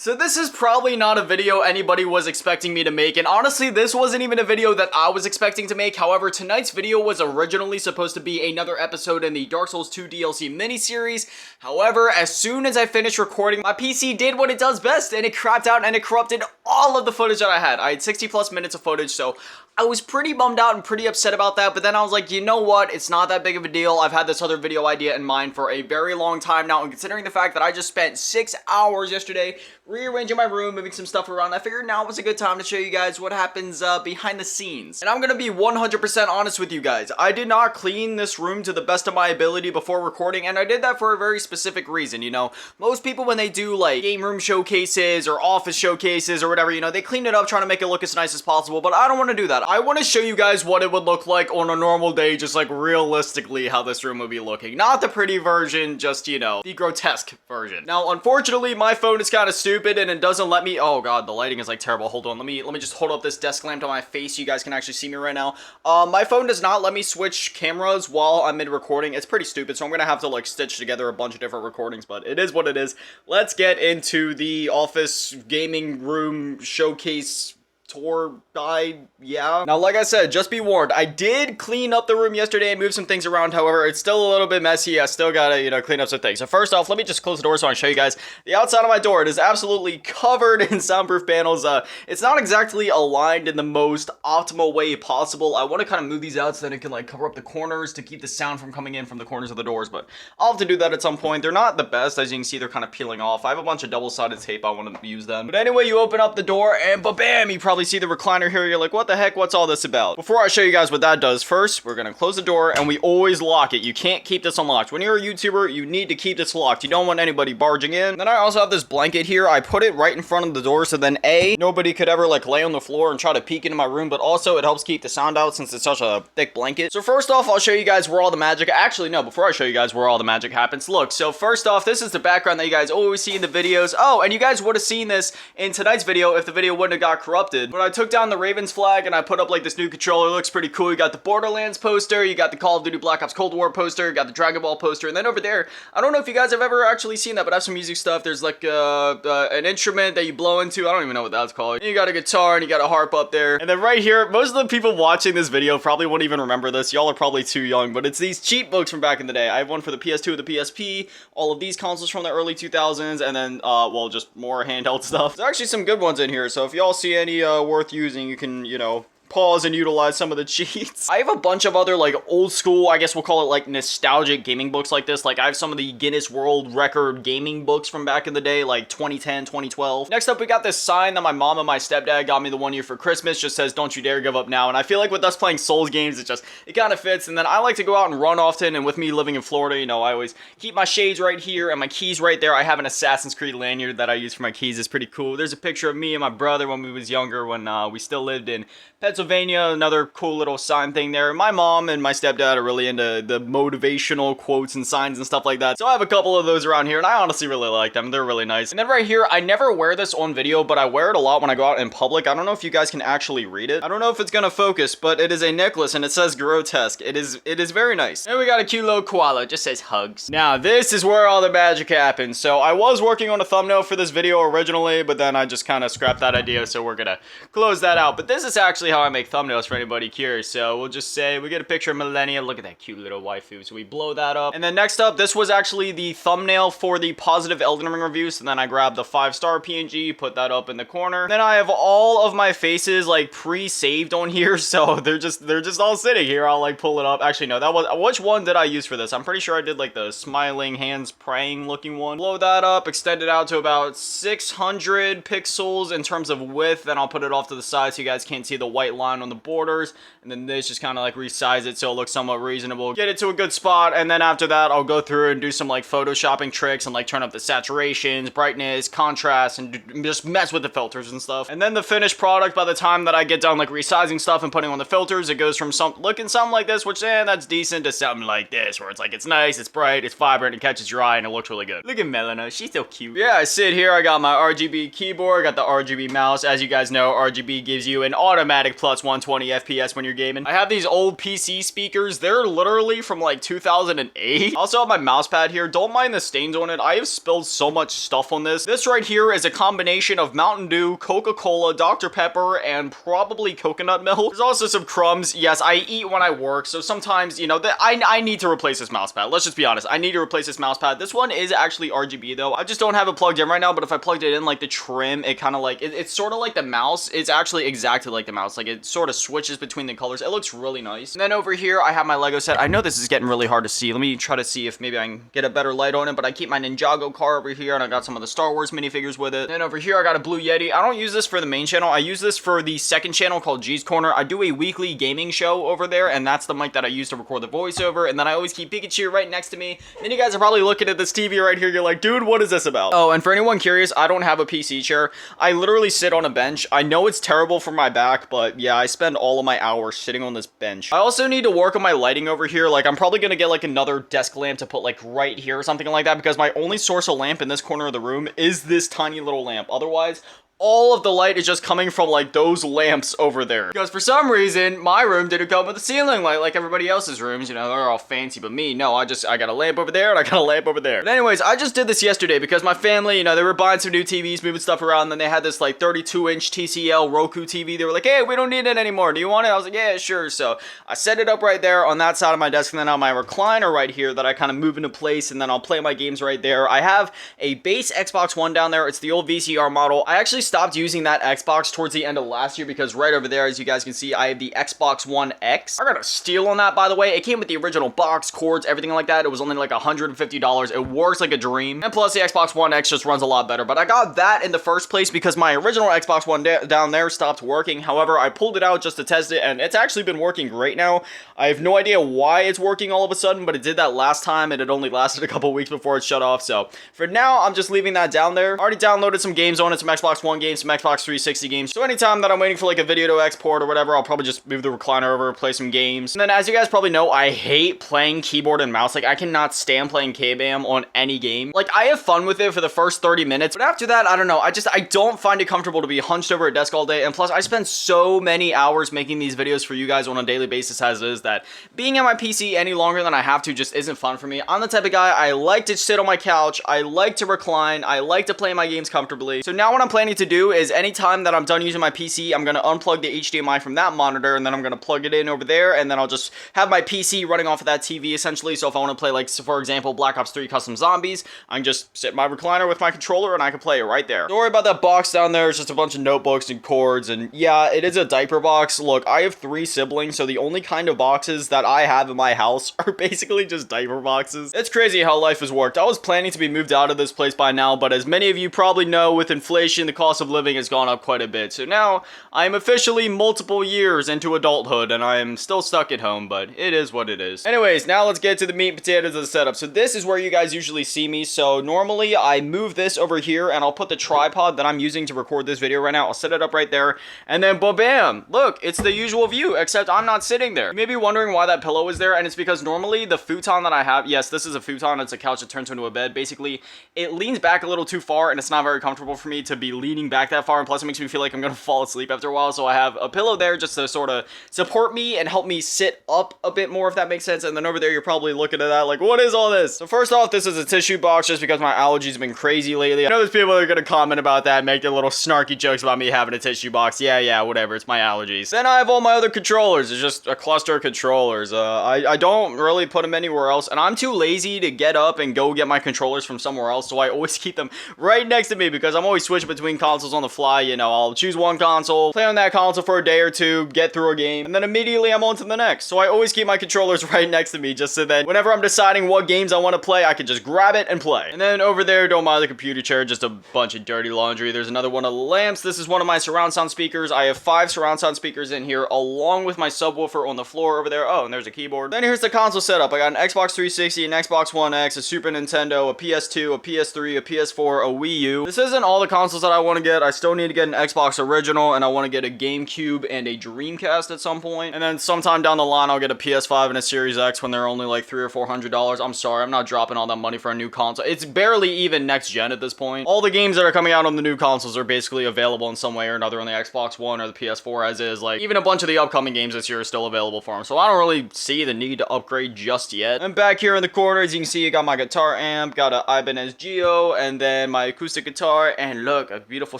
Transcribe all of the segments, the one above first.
So this is probably not a video anybody was expecting me to make, and honestly this wasn't even a video that I was expecting to make. However, tonight's video was originally supposed to be another episode in the Dark Souls 2 DLC miniseries. However, as soon as I finished recording, my PC did what it does best, and it crapped out and it corrupted all of the footage that I had. I had 60 plus minutes of footage, so I was pretty bummed out and pretty upset about that, but then I was like, you know what, it's not that big of a deal. I've had this other video idea in mind for a very long time now, and considering the fact that I just spent 6 hours yesterday rearranging my room, moving some stuff around, I figured now was a good time to show you guys what happens behind the scenes. And I'm gonna be 100% honest with you guys. I did not clean this room to the best of my ability before recording, and I did that for a very specific reason, you know. Most people, when they do like game room showcases or office showcases or whatever, you know, they clean it up trying to make it look as nice as possible, but I don't want to do that. I want to show you guys what it would look like on a normal day, just like realistically how this room would be looking. Not the pretty version, just, you know, the grotesque version. Now, unfortunately, my phone is kind of stupid and it doesn't let me, oh god, the lighting is like terrible. Hold on, let me just hold up this desk lamp to my face so you guys can actually see me right now. My phone does not let me switch cameras while I'm mid-recording. It's pretty stupid, so I'm gonna have to like stitch together a bunch of different recordings, but it is what it is. Let's get into the office gaming room showcase tour guide, yeah. Now, like I said, just be warned, I did clean up the room yesterday and move some things around. However, it's still a little bit messy. I still gotta, you know, clean up some things. So first off, let me just close the door so I can show you guys the outside of my door. It is absolutely covered in soundproof panels. It's not exactly aligned in the most optimal way possible. I want to kind of move these out so that it can like cover up the corners to keep the sound from coming in from the corners of the doors, but I'll have to do that at some point. They're not the best. As you can see, they're kind of peeling off. I have a bunch of double-sided tape. I want to use them. But anyway, you open up the door and ba-bam, you probably see the recliner here. You're like, what the heck? What's all this about? Before I show you guys what that does, first, we're gonna close the door and we always lock it. You can't keep this unlocked. When you're a YouTuber, you need to keep this locked. You don't want anybody barging in. Then I also have this blanket here. I put it right in front of the door so then A, nobody could ever like lay on the floor and try to peek into my room, but also it helps keep the sound out since it's such a thick blanket. So first off, I'll show you guys where all the magic, actually no, before I show you guys where all the magic happens, look, so first off, this is the background that you guys always see in the videos. Oh, and you guys would have seen this in tonight's video if the video wouldn't have got corrupted. When I took down the Ravens flag and I put up like this new controller, it looks pretty cool. You got the Borderlands poster, you got the Call of Duty Black Ops Cold War poster, you got the Dragon Ball poster, and then over there, I don't know if you guys have ever actually seen that, but I have some music stuff. There's like an instrument that you blow into. I don't even know what that's called. You got a guitar and you got a harp up there. And then right here, most of the people watching this video probably won't even remember this. Y'all are probably too young, but it's these cheat books from back in the day. I have one for the PS2 and the PSP, all of these consoles from the early 2000s, and then, well, just more handheld stuff. There's actually some good ones in here, so if y'all see any worth using, you can, you know, pause and utilize some of the cheats. I have a bunch of other like old school, I guess we'll call it like nostalgic gaming books like this. Like I have some of the Guinness World Record gaming books from back in the day, like 2010, 2012. Next up, we got this sign that my mom and my stepdad got me the one year for Christmas. Just says, don't you dare give up now. And I feel like with us playing Souls games, it kind of fits. And then I like to go out and run often. And with me living in Florida, you know, I always keep my shades right here and my keys right there. I have an Assassin's Creed lanyard that I use for my keys. It's pretty cool. There's a picture of me and my brother when we was younger, when we still lived in Pennsylvania. Another cool little sign thing there. My mom and my stepdad are really into the motivational quotes and signs and stuff like that, so I have a couple of those around here, and I honestly really like them. They're really nice. And then right here, I never wear this on video, but I wear it a lot when I go out in public. I don't know if you guys can actually read it. I don't know if it's gonna focus, but it is a necklace, and it says grotesque. It is very nice. And we got a cute little koala. It just says hugs. Now, this is where all the magic happens. So I was working on a thumbnail for this video originally, but then I just kind of scrapped that idea, so we're gonna close that out. But this is actually how I make thumbnails for anybody curious. So we'll just say we get a picture of Millennia. Look at that cute little waifu. So we blow that up. And then next up, this was actually the thumbnail for the positive Elden Ring review. So then I grabbed the 5-star PNG, put that up in the corner. Then I have all of my faces like pre-saved on here. So they're just all sitting here. I'll like pull it up. Actually, no, that was, which one did I use for this? I'm pretty sure I did like the smiling hands praying looking one. Blow that up, extend it out to about 600 pixels in terms of width. Then I'll put it off to the side so you guys can't see the white line on the borders. And then this just kind of like resize it so it looks somewhat reasonable. Get it to a good spot, and then after that, I'll go through and do some like photoshopping tricks and like turn up the saturations, brightness, contrast, and just mess with the filters and stuff. And then the finished product, by the time that I get done like resizing stuff and putting on the filters, it goes from looking something like this, which that's decent, to something like this, where it's like, it's nice, it's bright, it's vibrant, it catches your eye, and it looks really good. Look at Melina, she's so cute. Yeah, I sit here, I got my RGB keyboard, got the RGB mouse. As you guys know, RGB gives you an automatic plus 120 FPS when you're gaming. I have these old PC speakers. They're literally from like 2008. I also have my mouse pad here. Don't mind the stains on it. I have spilled so much stuff on this. This right here is a combination of Mountain Dew, Coca-Cola, Dr. Pepper, and probably coconut milk. There's also some crumbs. Yes, I eat when I work, so sometimes, you know, I need to replace this mouse pad. Let's just be honest. I need to replace this mouse pad. This one is actually RGB though. I just don't have it plugged in right now, but if I plugged it in, like the trim, it kind of like, it's sort of like the mouse. It's actually exactly like the mouse. Like it sort of switches between the colors. It looks really nice. And then over here, I have my Lego set. I know this is getting really hard to see. Let me try to see if maybe I can get a better light on it, but I keep my Ninjago car over here, and I got some of the Star Wars minifigures with it. Then over here, I got a Blue Yeti. I don't use this for the main channel. I use this for the second channel called G's Corner. I do a weekly gaming show over there, and that's the mic that I use to record the voiceover, and then I always keep Pikachu right next to me. And then you guys are probably looking at this TV right here. You're like, dude, what is this about? Oh, and for anyone curious, I don't have a PC chair. I literally sit on a bench. I know it's terrible for my back, but yeah, I spend all of my hours sitting on this bench. I also need to work on my lighting over here. Like, I'm probably gonna get like another desk lamp to put like right here or something like that, because my only source of lamp in this corner of the room is this tiny little lamp. Otherwise, all of the light is just coming from like those lamps over there. Because for some reason, my room didn't come with a ceiling light like everybody else's rooms. You know, they're all fancy, but me, no, I got a lamp over there and I got a lamp over there. But anyways, I just did this yesterday because my family, you know, they were buying some new TVs, moving stuff around, and then they had this like 32-inch TCL Roku TV. They were like, hey, we don't need it anymore. Do you want it? I was like, yeah, sure. So I set it up right there on that side of my desk, and then on my recliner right here that I kind of move into place, and then I'll play my games right there. I have a base Xbox One down there. It's the old VCR model. I actually stopped using that Xbox towards the end of last year because right over there, as you guys can see, I have the Xbox One X. I got a steal on that, by the way. It came with the original box, cords, everything like that. It was only like $150. It works like a dream. And plus, the Xbox One X just runs a lot better. But I got that in the first place because my original Xbox One down there stopped working. However, I pulled it out just to test it, and it's actually been working great now. I have no idea why it's working all of a sudden, but it did that last time, and it only lasted a couple weeks before it shut off. So for now, I'm just leaving that down there. I already downloaded some games on it, some Xbox One games, some Xbox 360 games. So anytime that I'm waiting for like a video to export or whatever, I'll probably just move the recliner over, play some games. And then as you guys probably know, I hate playing keyboard and mouse. Like, I cannot stand playing K-Bam on any game. Like, I have fun with it for the first 30 minutes, but after that, I don't know. I don't find it comfortable to be hunched over a desk all day. And plus, I spend so many hours making these videos for you guys on a daily basis as is that being at my PC any longer than I have to just isn't fun for me. I'm the type of guy, I like to sit on my couch, I like to recline, I like to play my games comfortably. So now what I'm planning to do is anytime that I'm done using my PC, I'm going to unplug the HDMI from that monitor, and then I'm going to plug it in over there, and then I'll just have my PC running off of that TV essentially. So if I want to play, like, so for example, Black Ops 3 Custom Zombies, I can just sit in my recliner with my controller and I can play it right there. Don't worry about that box down there. It's just a bunch of notebooks and cords, and yeah, it is a diaper box. Look, I have 3 siblings, so the only kind of boxes that I have in my house are basically just diaper boxes. It's crazy how life has worked. I was planning to be moved out of this place by now, but as many of you probably know, with inflation, the cost of living has gone up quite a bit. So now I am officially multiple years into adulthood, and I am still stuck at home, but it is what it is. Anyways, now let's get to the meat and potatoes of the setup. So this is where you guys usually see me. So normally I move this over here, and I'll put the tripod that I'm using to record this video right now. I'll set it up right there, and then bam, look, it's the usual view, except I'm not sitting there. You may be wondering why that pillow is there, and it's because normally the futon that I have, yes, this is a futon. It's a couch that turns into a bed. Basically, it leans back a little too far, and it's not very comfortable for me to be leaning back that far, and plus it makes me feel like I'm gonna fall asleep after a while. So I have a pillow there just to sort of support me and help me sit up a bit more, if that makes sense. And then over there, you're probably looking at that like, what is all this? So first off, this is a tissue box just because my allergies have been crazy lately. I know there's people that are gonna comment about that, make their little snarky jokes about me having a tissue box. Yeah, whatever, it's my allergies. Then I have all my other controllers. It's just a cluster of controllers. I don't really put them anywhere else, and I'm too lazy to get up and go get my controllers from somewhere else, so I always keep them right next to me because I'm always switching between consoles on the fly. You know, I'll choose one console, play on that console for a day or two, get through a game, and then immediately I'm on to the next. So I always keep my controllers right next to me just so that whenever I'm deciding what games I want to play, I can just grab it and play. And then over there, don't mind the computer chair, just a bunch of dirty laundry. There's another one of the lamps. This is one of my surround sound speakers. I have 5 surround sound speakers in here along with my subwoofer on the floor over there. Oh, and there's a keyboard. Then here's the console setup. I got an Xbox 360, an Xbox One X, a Super Nintendo, a PS2, a PS3, a PS4, a Wii U. This isn't all the consoles that I want to get, I still need to get an Xbox original, and I want to get a GameCube and a Dreamcast at some point. And then sometime down the line, I'll get a PS5 and a Series X when they're only like $300 or $400. I'm sorry, I'm not dropping all that money for a new console. It's barely even next gen at this point. All the games that are coming out on the new consoles are basically available in some way or another on the Xbox One or the PS4 as is. Like, even a bunch of the upcoming games this year are still available for them. So I don't really see the need to upgrade just yet. And back here in the corner, as you can see, I got my guitar amp, got a Ibanez Geo, and then my acoustic guitar, and look, a beautiful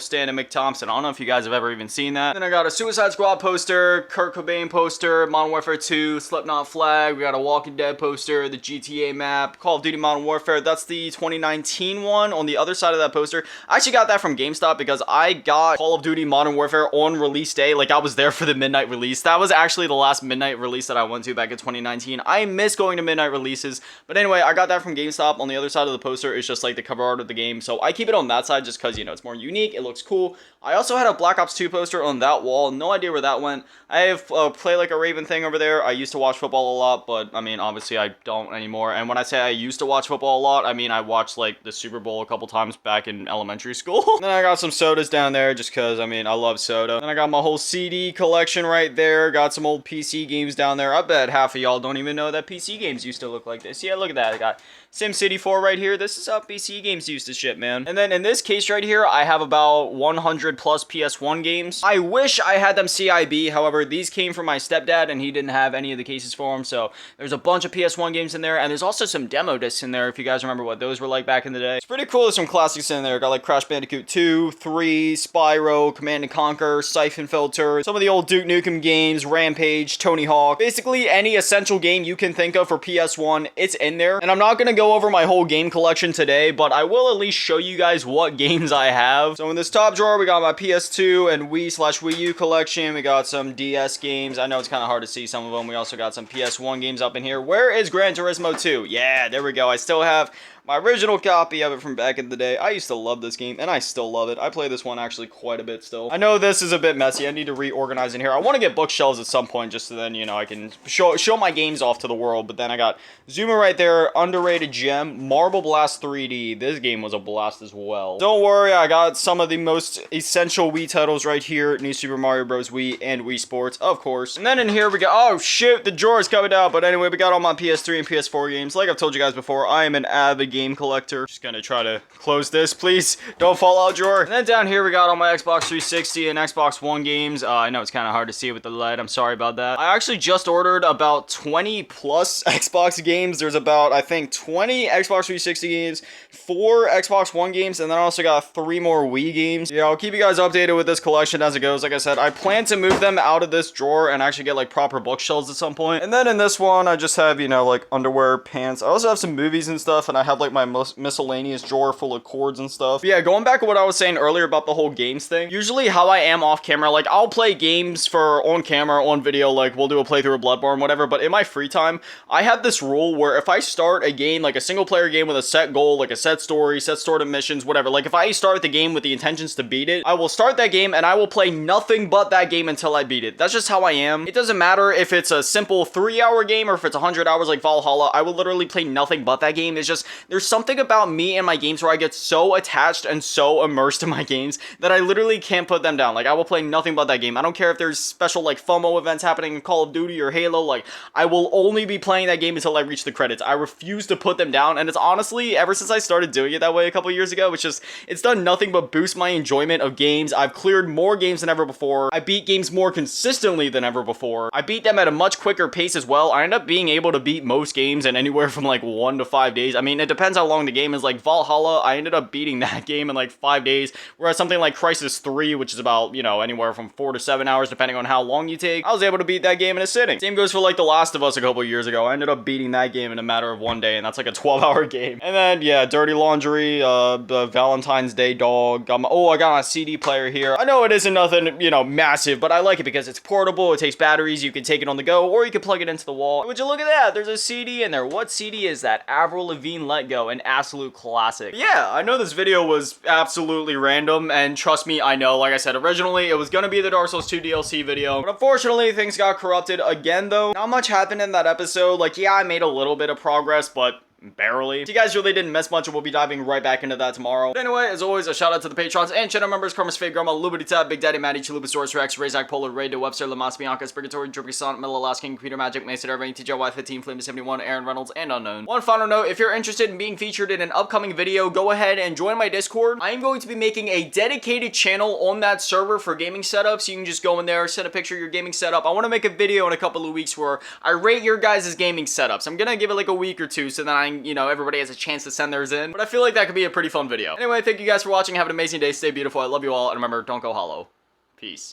stand of Mick Thompson. I don't know if you guys have ever even seen that. Then I got a Suicide Squad poster, Kurt Cobain poster, Modern Warfare 2, Slipknot flag, we got a Walking Dead poster, the GTA map, Call of Duty Modern Warfare. That's the 2019 one on the other side of that poster. I actually got that from GameStop because I got Call of Duty Modern Warfare on release day. Like, I was there for the midnight release. That was actually the last midnight release that I went to back in 2019. I miss going to midnight releases. But anyway, I got that from GameStop. On the other side of the poster is just like the cover art of the game. So I keep it on that side just because, you know, it's more unique. It looks cool. I also had a Black Ops 2 poster on that wall. No idea where that went. I have Play Like a Raven thing over there. I used to watch football a lot, but I mean, obviously I don't anymore. And when I say I used to watch football a lot, I mean I watched like the Super Bowl a couple times back in elementary school. Then I got some sodas down there just because, I mean, I love soda. Then I got my whole CD collection right there. Got some old PC games down there. I bet half of y'all don't even know that PC games used to look like this. Yeah, look at that. I got SimCity 4 right here. This is how PC games used to ship, man. And then in this case right here, I have about 100 plus PS1 games. I wish I had them CIB. However, these came from my stepdad and he didn't have any of the cases for them. So there's a bunch of PS1 games in there. And there's also some demo discs in there if you guys remember what those were like back in the day. It's pretty cool. There's some classics in there. Got like Crash Bandicoot 2, 3, Spyro, Command & Conquer, Siphon Filter, some of the old Duke Nukem games, Rampage, Tony Hawk. Basically any essential game you can think of for PS1, it's in there. And I'm not going to go over my whole game collection today, but I will at least show you guys what games I have. So in this top drawer, we got my PS2 and Wii/Wii U collection. We got some DS games. I know it's kind of hard to see some of them. We also got some PS1 games up in here. Where is Gran Turismo 2? Yeah, there we go. I still have my original copy of it from back in the day. I used to love this game, and I still love it. I play this one actually quite a bit still. I know this is a bit messy. I need to reorganize in here. I want to get bookshelves at some point just so then, you know, I can show my games off to the world. But then I got Zuma right there, underrated gem, Marble Blast 3D. This game was a blast as well. Don't worry, I got some of the most essential Wii titles right here. New Super Mario Bros. Wii and Wii Sports, of course. And then in here we got, oh shoot, the drawer is coming out. But anyway, we got all my PS3 and PS4 games. Like I've told you guys before, I am an avid game collector. Just gonna try to close this, please. Don't fall out, drawer. And then down here we got all my Xbox 360 and Xbox One games. I know it's kind of hard to see with the light. I'm sorry about that. I actually just ordered about 20 plus Xbox games. There's about, I think, 20 Xbox 360 games, 4 Xbox One games, and then I also got 3 more Wii games. Yeah, I'll keep you guys updated with this collection as it goes. Like I said, I plan to move them out of this drawer and actually get like proper bookshelves at some point. And then in this one, I just have, you know, like underwear, pants. I also have some movies and stuff, and I have like my miscellaneous drawer full of cords and stuff. But yeah, going back to what I was saying earlier about the whole games thing, usually how I am off camera, like I'll play games for on camera, on video, like we'll do a playthrough of Bloodborne, whatever, but in my free time, I have this rule where if I start a game, like a single player game with a set goal, like a set story, set sort of missions, whatever, like if I start the game with the intentions to beat it, I will start that game and I will play nothing but that game until I beat it. That's just how I am. It doesn't matter if it's a simple 3-hour game or if it's 100 hours like Valhalla, I will literally play nothing but that game. It's just, there's something about me and my games where I get so attached and so immersed in my games that I literally can't put them down. Like I will play nothing but that game. I don't care if there's special like FOMO events happening in Call of Duty or Halo, like I will only be playing that game until I reach the credits. I refuse to put them down, and it's honestly, ever since I started doing it that way a couple years ago, it's done nothing but boost my enjoyment of games. I've cleared more games than ever before. I beat games more consistently than ever before. I beat them at a much quicker pace as well. I end up being able to beat most games in anywhere from like 1 to 5 days. I mean, it depends how long the game is. Like Valhalla, I ended up beating that game in like 5 days, whereas something like Crysis 3, which is about, you know, anywhere from 4 to 7 hours depending on how long you take, I was able to beat that game in a sitting. Same goes for like The Last of Us a couple years ago. I ended up beating that game in a matter of 1 day, and that's like a 12-hour game. And then yeah, Dirty Laundry, the Valentine's Day dog. I got my CD player here. I know it isn't nothing, you know, massive, but I like it because it's portable, it takes batteries, you can take it on the go, or you can plug it into the wall. Would you look at that? There's a CD in there. What CD is that? Avril Lavigne Let Go, an absolute classic. Yeah, I know this video was absolutely random, and trust me, I know, like I said, originally it was gonna be the Dark Souls 2 DLC video, but unfortunately things got corrupted again though. Not much happened in that episode. Like, yeah, I made a little bit of progress, but barely. So you guys really didn't miss much, and we'll be diving right back into that tomorrow. But anyway, as always, a shout out to the patrons and channel members: Karma's Fade, Grandma, Lubity Tab, Big Daddy, Maddie, Chalupasaurus Rex, Razak, Polar, Ray, De Webster, Lamas, Bianca, Spiritory, Drippy Son, Middle Alaskan, Peter Magic, Mason Irving, TJY15, Flame 71, Aaron Reynolds, and Unknown. One final note: if you're interested in being featured in an upcoming video, go ahead and join my Discord. I am going to be making a dedicated channel on that server for gaming setups. You can just go in there, send a picture of your gaming setup. I want to make a video in a couple of weeks where I rate your guys' gaming setups. I'm gonna give it like a week or two, so then everybody has a chance to send theirs in. But I feel like that could be a pretty fun video. Anyway, thank you guys for watching. Have an amazing day. Stay beautiful. I love you all. And remember, don't go hollow. Peace.